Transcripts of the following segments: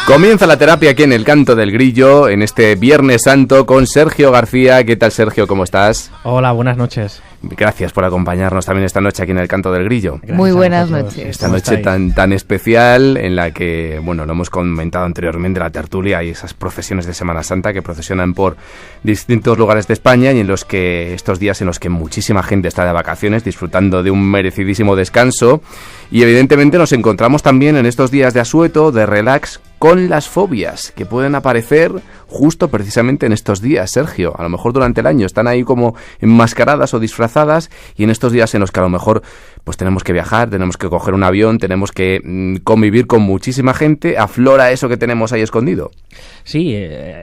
Comienza la terapia aquí en El Canto del Grillo, en este Viernes Santo, con Sergio García. ¿Qué tal, Sergio? ¿Cómo estás? Hola, buenas noches. Gracias por acompañarnos también esta noche aquí en El Canto del Grillo. Gracias. Muy buenas noches. Esta noche tan especial en la que, bueno, lo hemos comentado anteriormente, la tertulia y esas procesiones de Semana Santa que procesionan por distintos lugares de España y en los que estos días en los que muchísima gente está de vacaciones disfrutando de un merecidísimo descanso. Y evidentemente nos encontramos también en estos días de asueto, de relax, con las fobias que pueden aparecer justo precisamente en estos días, Sergio. A lo mejor durante el año están ahí como enmascaradas o disfrazadas, y en estos días en los que a lo mejor pues tenemos que viajar, tenemos que coger un avión, tenemos que convivir con muchísima gente, aflora eso que tenemos ahí escondido. Sí,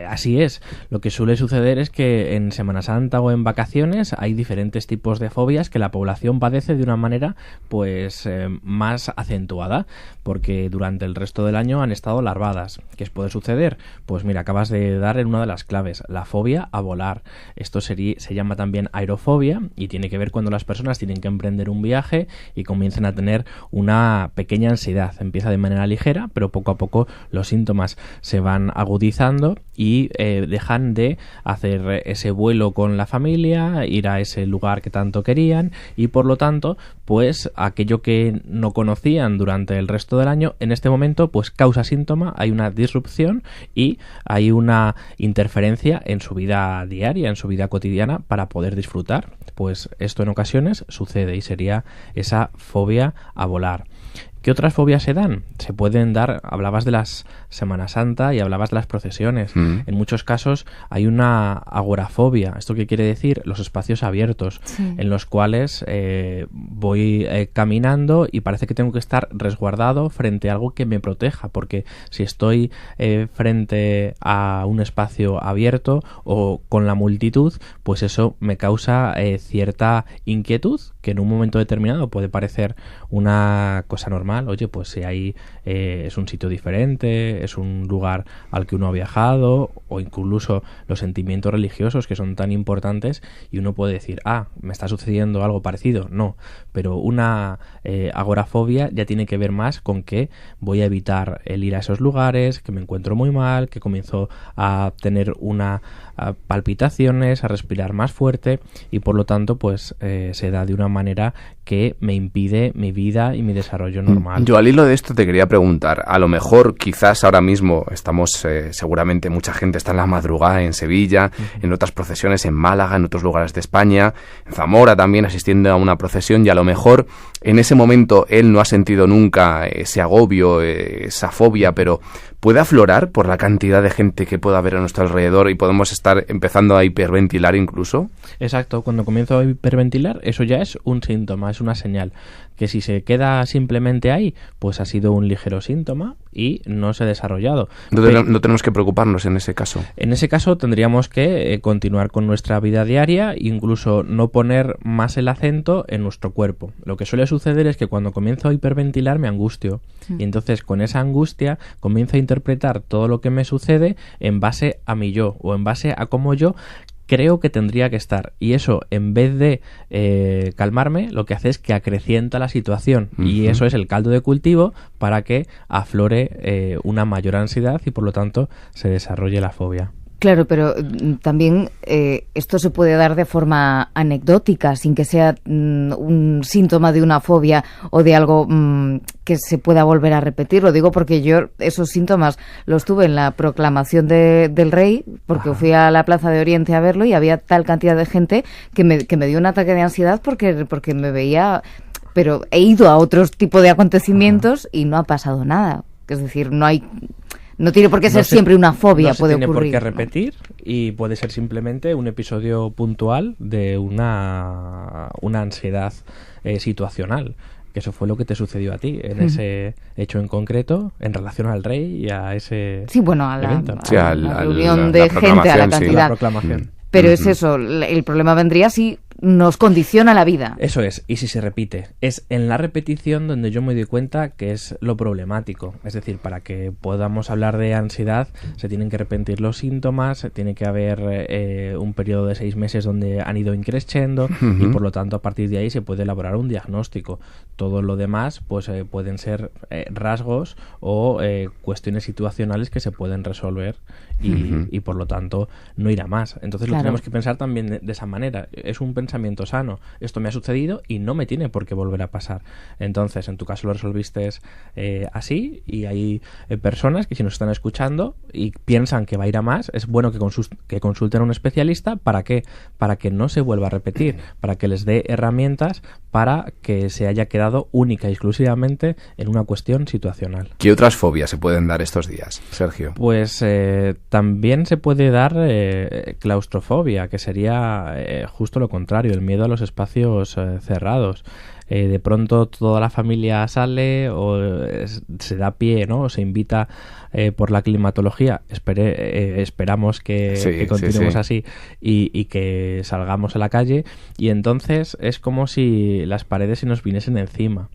así es. Lo que suele suceder es que en Semana Santa o en vacaciones hay diferentes tipos de fobias que la población padece de una manera pues más acentuada, porque durante el resto del año han estado larvadas. ¿Qué puede suceder? Pues mira, acabas de dar en una de las claves, la fobia a volar. Esto se llama también aerofobia y tiene que ver cuando las personas tienen que emprender un viaje y comienzan a tener una pequeña ansiedad. Empieza de manera ligera, pero poco a poco los síntomas se van agudizando y dejan de hacer ese vuelo con la familia, ir a ese lugar que tanto querían, y por lo tanto, pues aquello que no conocían durante el resto del año, en este momento pues causa síntoma, hay una disrupción y hay una interferencia en su vida diaria, en su vida cotidiana, para poder disfrutar. Pues esto en ocasiones sucede y sería esa fobia a volar. ¿Qué otras fobias se dan? Se pueden dar, hablabas de las Semana Santa y hablabas de las procesiones. En muchos casos hay una agorafobia. ¿Esto qué quiere decir? Los espacios abiertos, en los cuales voy caminando y parece que tengo que estar resguardado frente a algo que me proteja, porque si estoy frente a un espacio abierto o con la multitud, pues eso me causa cierta inquietud, que en un momento determinado puede parecer una cosa normal. Oye, pues si ahí es un sitio diferente, es un lugar al que uno ha viajado, o incluso los sentimientos religiosos que son tan importantes, y uno puede decir, me está sucediendo algo parecido. No, pero una agorafobia ya tiene que ver más con que voy a evitar el ir a esos lugares, que me encuentro muy mal, que comienzo a tener palpitaciones, a respirar más fuerte, y por lo tanto pues se da de una manera que me impide mi vida y mi desarrollo normal. Yo al hilo de esto te quería preguntar, a lo mejor quizás ahora mismo estamos, seguramente mucha gente está en la madrugada en Sevilla, en otras procesiones en Málaga, en otros lugares de España, en Zamora también asistiendo a una procesión, y a lo mejor en ese momento él no ha sentido nunca ese agobio, esa fobia, pero puede aflorar por la cantidad de gente que pueda haber a nuestro alrededor y podemos estar empezando a hiperventilar incluso. Exacto, cuando comienzo a hiperventilar, eso ya es un síntoma, es una señal, que si se queda simplemente ahí, pues ha sido un ligero síntoma y no se ha desarrollado. No tenemos que preocuparnos en ese caso. En ese caso tendríamos que continuar con nuestra vida diaria, incluso no poner más el acento en nuestro cuerpo. Lo que suele suceder es que cuando comienzo a hiperventilar me angustio, y entonces con esa angustia comienzo a interpretar todo lo que me sucede en base a mi yo, o en base a cómo yo creo que tendría que estar, y eso, en vez de calmarme, lo que hace es que acrecienta la situación, y eso es el caldo de cultivo para que aflore una mayor ansiedad y por lo tanto se desarrolle la fobia. Claro, pero también esto se puede dar de forma anecdótica, sin que sea un síntoma de una fobia o de algo que se pueda volver a repetir. Lo digo porque yo esos síntomas los tuve en la proclamación del rey, porque fui a la Plaza de Oriente a verlo y había tal cantidad de gente que me dio un ataque de ansiedad porque me veía... Pero he ido a otros tipos de acontecimientos y no ha pasado nada. Es decir, no tiene por qué ser siempre una fobia, puede ocurrir. No tiene por qué repetir, y puede ser simplemente un episodio puntual de una ansiedad situacional. Que eso fue lo que te sucedió a ti en ese hecho en concreto, en relación al rey y a ese evento. La reunión de gente, a la cantidad. La proclamación. Pero es eso, el problema vendría si nos condiciona la vida. Eso es, y si se repite. Es en la repetición donde yo me doy cuenta que es lo problemático. Es decir, para que podamos hablar de ansiedad se tienen que repetir los síntomas, tiene que haber un periodo de 6 meses donde han ido increciendo y por lo tanto a partir de ahí se puede elaborar un diagnóstico. Todo lo demás pues pueden ser rasgos o cuestiones situacionales que se pueden resolver y por lo tanto no irá más. Entonces lo tenemos que pensar también de esa manera. Es un pensamiento sano. Esto me ha sucedido y no me tiene por qué volver a pasar. Entonces, en tu caso lo resolviste así y hay personas que si nos están escuchando y piensan que va a ir a más, es bueno que consulten a un especialista. ¿Para qué? Para que no se vuelva a repetir, para que les dé herramientas para que se haya quedado única y exclusivamente en una cuestión situacional. ¿Qué otras fobias se pueden dar estos días, Sergio? Pues también se puede dar claustrofobia, que sería justo lo contrario, el miedo a los espacios cerrados. De pronto toda la familia sale o se da pie, ¿no? O se invita por la climatología. Esperamos que continuemos así y que salgamos a la calle y entonces es como si las paredes se nos viniesen encima.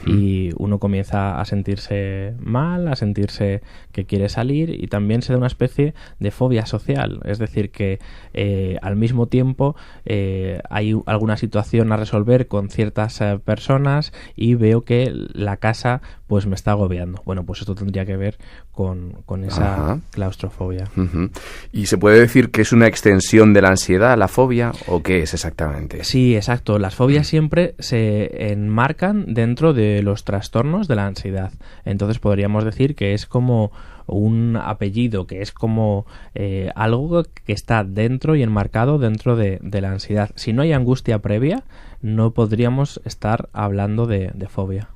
Y uno comienza a sentirse mal, a sentirse que quiere salir y también se da una especie de fobia social, es decir que al mismo tiempo hay alguna situación a resolver con ciertas personas y veo que la casa pues me está agobiando. Bueno, pues esto tendría que ver con esa claustrofobia. ¿Y se puede decir que es una extensión de la ansiedad, la fobia, o qué es exactamente? Sí, exacto. Las fobias siempre se enmarcan dentro de los trastornos de la ansiedad. Entonces podríamos decir que es como un apellido, que es como algo que está dentro y enmarcado dentro de la ansiedad. Si no hay angustia previa, no podríamos estar hablando de fobia.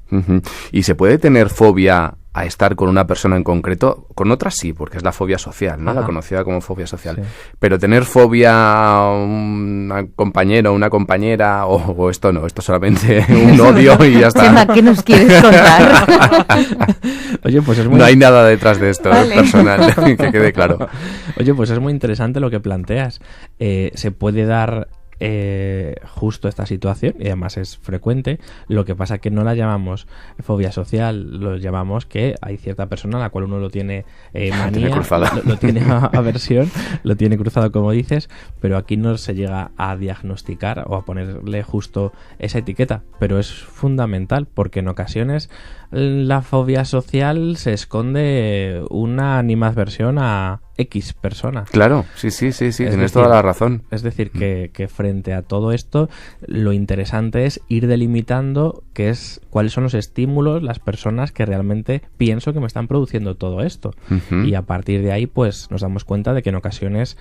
¿Y se puede tener fobia a estar con una persona en concreto? Con otras sí, porque es la fobia social, ¿no? La conocida como fobia social. Sí. Pero tener fobia a un compañero, una compañera, o esto no, esto solamente un odio y ya está. Chema, ¿qué nos quieres contar? Oye, pues es muy... No hay nada detrás de esto, vale. Es personal, que quede claro. Oye, pues es muy interesante lo que planteas. Se puede dar justo esta situación y además es frecuente. Lo que pasa que no la llamamos fobia social, lo llamamos que hay cierta persona a la cual uno lo tiene manía, lo tiene aversión, lo tiene cruzado como dices, pero aquí no se llega a diagnosticar o a ponerle justo esa etiqueta, pero es fundamental porque en ocasiones la fobia social se esconde una animadversión a X persona. Claro, sí, tienes toda la razón. Es decir, que frente a todo esto, lo interesante es ir delimitando cuáles son los estímulos, las personas que realmente pienso que me están produciendo todo esto. Y a partir de ahí, pues nos damos cuenta de que en ocasiones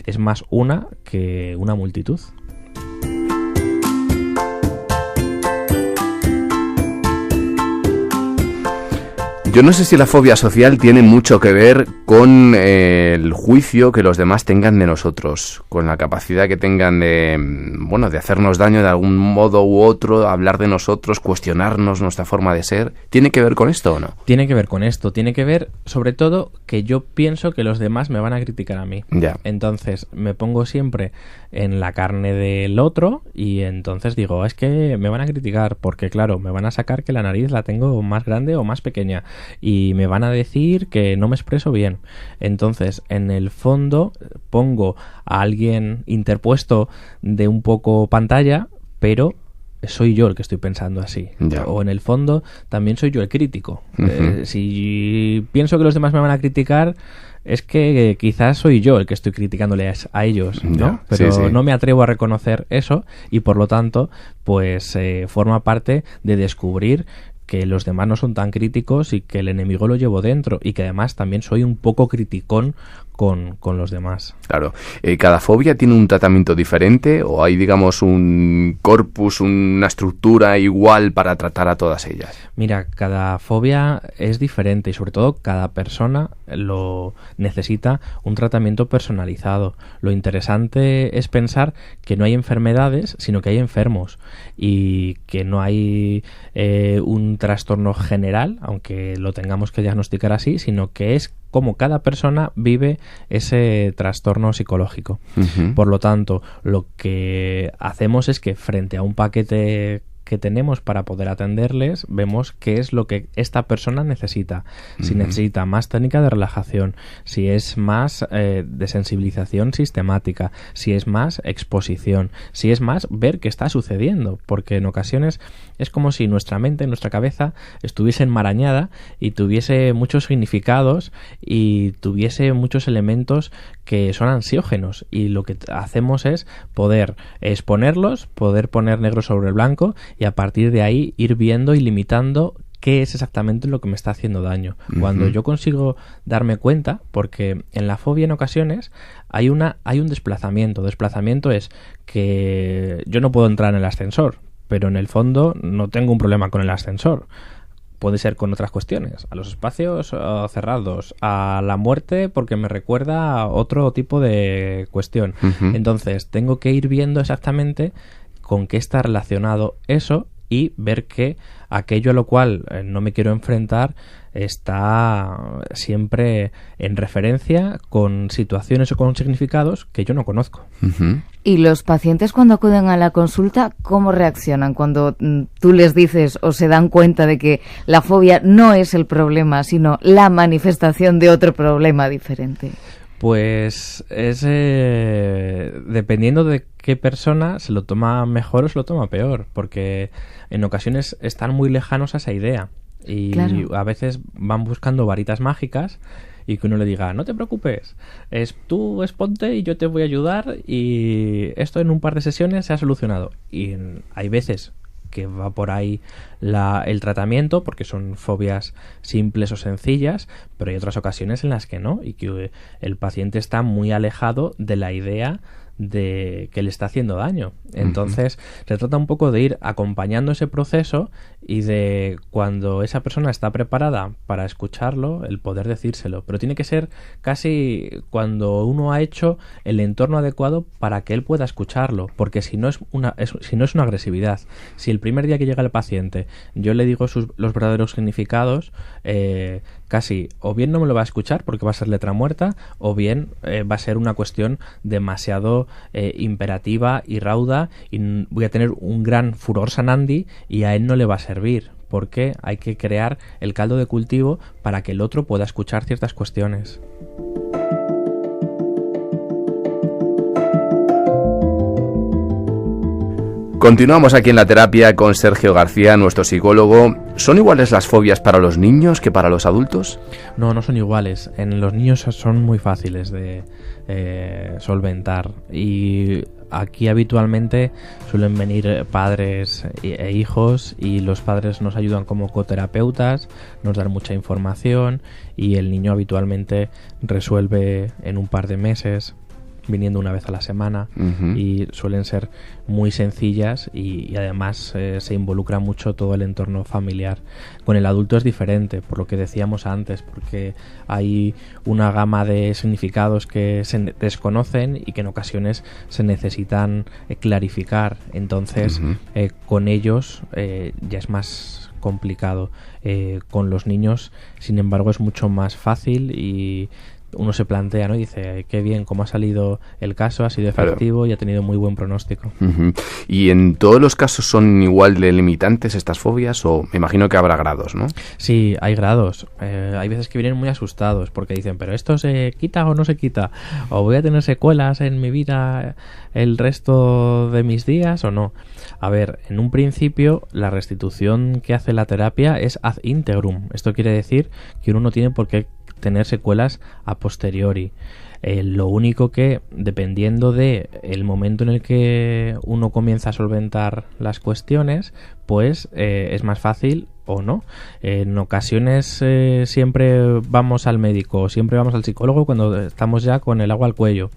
es más una que una multitud. Yo no sé si la fobia social tiene mucho que ver con el juicio que los demás tengan de nosotros, con la capacidad que tengan de hacernos daño de algún modo u otro, hablar de nosotros, cuestionarnos nuestra forma de ser. ¿Tiene que ver con esto o no? Tiene que ver con esto, tiene que ver sobre todo que yo pienso que los demás me van a criticar a mí. Ya. Entonces me pongo siempre en la carne del otro y entonces digo, es que me van a criticar porque claro, me van a sacar que la nariz la tengo más grande o más pequeña. Y me van a decir que no me expreso bien. Entonces, en el fondo, pongo a alguien interpuesto de un poco pantalla, pero soy yo el que estoy pensando así. Ya. O en el fondo, también soy yo el crítico. Si pienso que los demás me van a criticar, es que quizás soy yo el que estoy criticándoles a ellos, ¿no? Ya, pero no me atrevo a reconocer eso y, por lo tanto, pues forma parte de descubrir que los demás no son tan críticos y que el enemigo lo llevo dentro y que además también soy un poco criticón con los demás. Claro. ¿Cada fobia tiene un tratamiento diferente o hay, digamos, un corpus, una estructura igual para tratar a todas ellas? Mira, cada fobia es diferente y sobre todo cada persona lo necesita un tratamiento personalizado. Lo interesante es pensar que no hay enfermedades, sino que hay enfermos y que no hay un trastorno general, aunque lo tengamos que diagnosticar así, sino que es cómo cada persona vive ese trastorno psicológico. Por lo tanto, lo que hacemos es que frente a un paquete que tenemos para poder atenderles, vemos qué es lo que esta persona necesita. Si necesita más técnica de relajación, si es más de sensibilización sistemática, si es más exposición, si es más ver qué está sucediendo, porque en ocasiones es como si nuestra mente, nuestra cabeza estuviese enmarañada y tuviese muchos significados y tuviese muchos elementos que son ansiógenos, y lo que hacemos es poder exponerlos, poder poner negro sobre blanco y a partir de ahí ir viendo y limitando qué es exactamente lo que me está haciendo daño. Cuando yo consigo darme cuenta, porque en la fobia en ocasiones hay un desplazamiento. Desplazamiento es que yo no puedo entrar en el ascensor, pero en el fondo no tengo un problema con el ascensor. Puede ser con otras cuestiones, a los espacios cerrados, a la muerte porque me recuerda a otro tipo de cuestión. Entonces tengo que ir viendo exactamente con qué está relacionado eso y ver que aquello a lo cual no me quiero enfrentar está siempre en referencia con situaciones o con significados que yo no conozco. ¿Y los pacientes cuando acuden a la consulta, cómo reaccionan cuando tú les dices o se dan cuenta de que la fobia no es el problema, sino la manifestación de otro problema diferente? Pues es dependiendo de qué persona se lo toma mejor o se lo toma peor, porque en ocasiones están muy lejanos a esa idea y claro, a veces van buscando varitas mágicas y que uno le diga, no te preocupes, tú exponte y yo te voy a ayudar y esto en un par de sesiones se ha solucionado. Y hay veces que va por ahí el tratamiento porque son fobias simples o sencillas, pero hay otras ocasiones en las que no, y que el paciente está muy alejado de la idea de que le está haciendo daño. Entonces se trata un poco de ir acompañando ese proceso y de cuando esa persona está preparada para escucharlo, el poder decírselo, pero tiene que ser casi cuando uno ha hecho el entorno adecuado para que él pueda escucharlo, porque si no es una agresividad. Si el primer día que llega el paciente yo le digo los verdaderos significados, casi o bien no me lo va a escuchar porque va a ser letra muerta, o bien va a ser una cuestión demasiado imperativa y rauda y voy a tener un gran furor sanandi y a él no le va a servir, porque hay que crear el caldo de cultivo para que el otro pueda escuchar ciertas cuestiones. Continuamos aquí en la terapia con Sergio García, nuestro psicólogo. ¿Son iguales las fobias para los niños que para los adultos? No, no son iguales. En los niños son muy fáciles de solventar y aquí habitualmente suelen venir padres e hijos y los padres nos ayudan como coterapeutas, nos dan mucha información y el niño habitualmente resuelve en un par de meses, viniendo una vez a la semana, y suelen ser muy sencillas y además se involucra mucho todo el entorno familiar. Con el adulto es diferente, por lo que decíamos antes, porque hay una gama de significados que se desconocen y que en ocasiones se necesitan clarificar. Entonces con ellos ya es más complicado. Con los niños, sin embargo, es mucho más fácil y uno se plantea, ¿no? Y dice, qué bien, cómo ha salido el caso, ha sido efectivo y ha tenido muy buen pronóstico. ¿Y en todos los casos son igual de limitantes estas fobias o me imagino que habrá grados, ¿no? Sí, hay grados. Hay veces que vienen muy asustados porque dicen, ¿pero esto se quita o no se quita? ¿O voy a tener secuelas en mi vida el resto de mis días o no? A ver, en un principio la restitución que hace la terapia es ad integrum. Esto quiere decir que uno no tiene por qué tener secuelas a posteriori. Lo único que, dependiendo de el momento en el que uno comienza a solventar las cuestiones, pues es más fácil o no. En ocasiones siempre vamos al médico, siempre vamos al psicólogo cuando estamos ya con el agua al cuello.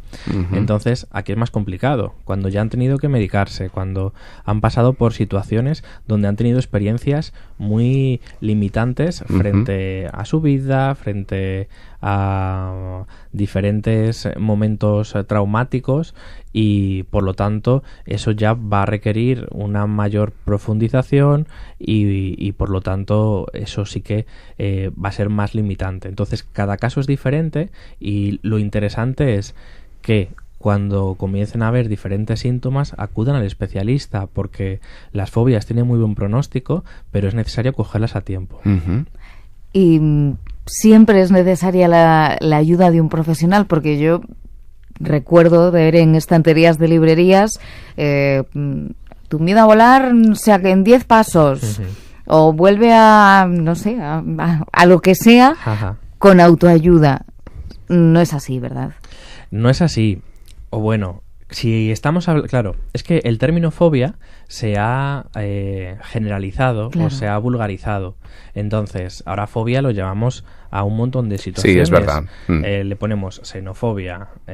Entonces aquí es más complicado, cuando ya han tenido que medicarse, cuando han pasado por situaciones donde han tenido experiencias muy limitantes frente a su vida, frente a diferentes momentos traumáticos, y por lo tanto eso ya va a requerir una mayor profundización y por lo lo tanto eso sí que va a ser más limitante. Entonces cada caso es diferente y lo interesante es que cuando comiencen a haber diferentes síntomas acudan al especialista, porque las fobias tienen muy buen pronóstico, pero es necesario cogerlas a tiempo. Y siempre es necesaria la ayuda de un profesional, porque yo recuerdo ver en estanterías de librerías tu miedo a volar, o sea, que en 10 pasos, o vuelve a, no sé, a lo que sea, con autoayuda. No es así, ¿verdad? No es así. O bueno, si estamos hablando... Claro, es que el término fobia se ha generalizado, o se ha vulgarizado. Entonces, ahora fobia lo llamamos a un montón de situaciones. Sí, es verdad. Le ponemos xenofobia. Sí.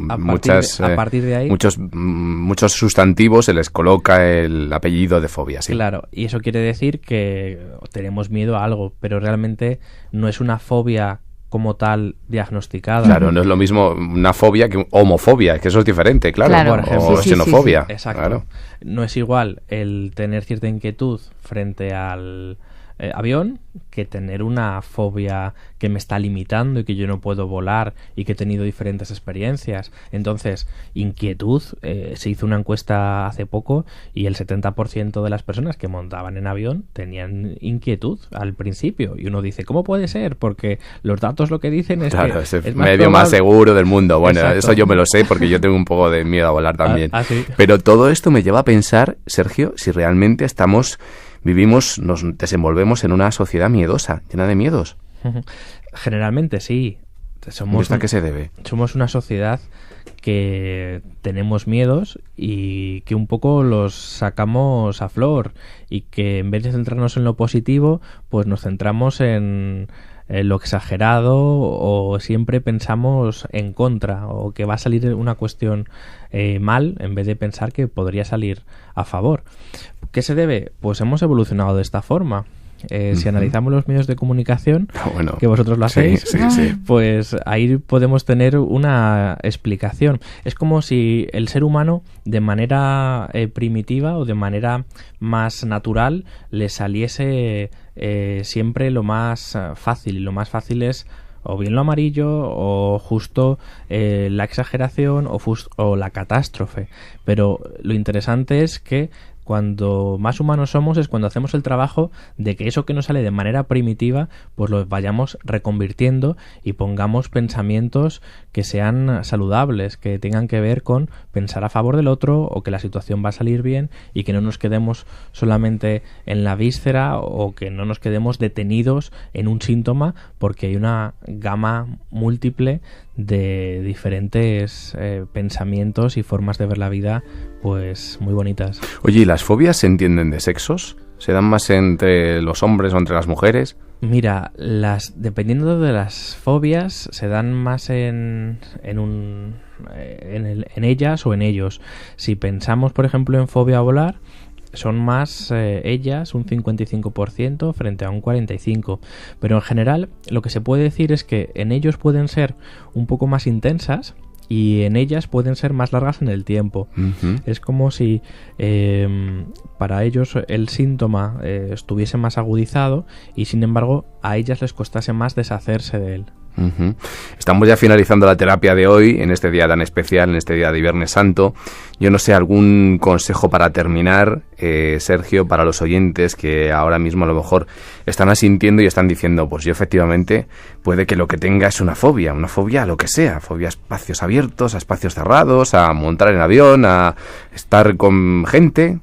A partir de ahí... Muchos sustantivos se les coloca el apellido de fobia, sí. Claro, y eso quiere decir que tenemos miedo a algo, pero realmente no es una fobia como tal diagnosticada. Claro, no es lo mismo una fobia que homofobia, que eso es diferente, claro. Por ejemplo. O xenofobia. Sí. Exacto. Claro. No es igual el tener cierta inquietud frente al avión que tener una fobia que me está limitando y que yo no puedo volar y que he tenido diferentes experiencias. Entonces, inquietud, se hizo una encuesta hace poco y el 70% de las personas que montaban en avión tenían inquietud al principio. Y uno dice, ¿cómo puede ser? Porque los datos lo que dicen es que es el es medio más seguro del mundo. Bueno, Exacto. Eso yo me lo sé porque yo tengo un poco de miedo a volar también. ¿Sí? Pero todo esto me lleva a pensar, Sergio, si realmente vivimos, nos desenvolvemos en una sociedad miedosa, llena de miedos. Generalmente sí. ¿A qué se debe? Somos una sociedad que tenemos miedos y que un poco los sacamos a flor y que en vez de centrarnos en lo positivo, pues nos centramos en lo exagerado o siempre pensamos en contra o que va a salir una cuestión mal en vez de pensar que podría salir a favor. ¿Qué se debe? Pues hemos evolucionado de esta forma. Si analizamos los medios de comunicación, que vosotros lo hacéis, sí. pues ahí podemos tener una explicación. Es como si el ser humano de manera primitiva o de manera más natural le saliese siempre lo más fácil, y lo más fácil es o bien lo amarillo o justo la exageración o la catástrofe. Pero lo interesante es que cuando más humanos somos es cuando hacemos el trabajo de que eso que nos sale de manera primitiva pues lo vayamos reconvirtiendo y pongamos pensamientos que sean saludables, que tengan que ver con pensar a favor del otro o que la situación va a salir bien y que no nos quedemos solamente en la víscera o que no nos quedemos detenidos en un síntoma, porque hay una gama múltiple de diferentes pensamientos y formas de ver la vida pues muy bonitas. Oye, ¿y las fobias se entienden de sexos? ¿Se dan más entre los hombres o entre las mujeres? Mira, dependiendo de las fobias se dan más en ellas o en ellos. Si pensamos, por ejemplo, en fobia a volar, son más ellas, un 55% frente a un 45%. Pero en general lo que se puede decir es que en ellos pueden ser un poco más intensas y en ellas pueden ser más largas en el tiempo. Es como si para ellos el síntoma estuviese más agudizado y sin embargo a ellas les costase más deshacerse de él. Estamos ya finalizando la terapia de hoy, en este día tan especial, en este día de Viernes Santo. Yo no sé, algún consejo para terminar, Sergio, para los oyentes que ahora mismo a lo mejor están asintiendo y están diciendo, pues yo efectivamente puede que lo que tenga es una fobia a lo que sea, fobia a espacios abiertos, a espacios cerrados, a montar en avión, a estar con gente.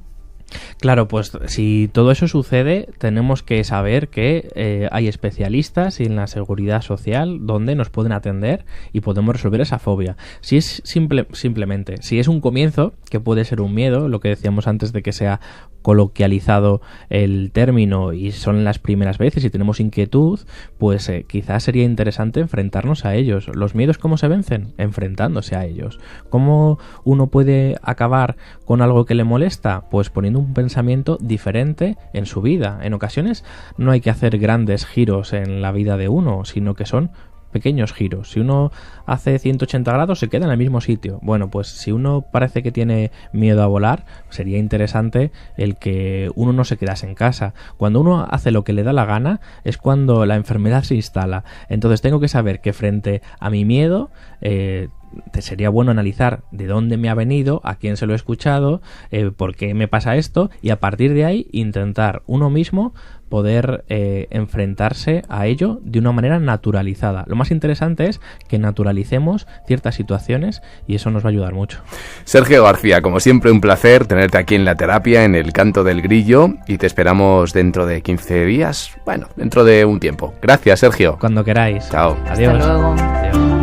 Claro, pues si todo eso sucede, tenemos que saber que hay especialistas en la seguridad social donde nos pueden atender y podemos resolver esa fobia. Si es simplemente, si es un comienzo, que puede ser un miedo, lo que decíamos antes de que sea coloquializado el término y son las primeras veces y tenemos inquietud, pues quizás sería interesante enfrentarnos a ellos. ¿Los miedos cómo se vencen? Enfrentándose a ellos. ¿Cómo uno puede acabar con algo que le molesta? Pues poniendo un pensamiento diferente en su vida. En ocasiones no hay que hacer grandes giros en la vida de uno, sino que son pequeños giros. Si uno hace 180 grados, se queda en el mismo sitio. Bueno, pues si uno parece que tiene miedo a volar, sería interesante el que uno no se quedase en casa. Cuando uno hace lo que le da la gana, es cuando la enfermedad se instala. Entonces tengo que saber que frente a mi miedo, sería bueno analizar de dónde me ha venido, a quién se lo he escuchado, por qué me pasa esto, y a partir de ahí intentar uno mismo poder enfrentarse a ello de una manera naturalizada. Lo más interesante es que naturalicemos ciertas situaciones y eso nos va a ayudar mucho. Sergio García, como siempre, un placer tenerte aquí en La Terapia, en el Canto del Grillo, y te esperamos dentro de 15 días, bueno, dentro de un tiempo. Gracias, Sergio. Cuando queráis. Chao. Adiós. Hasta luego. Adiós.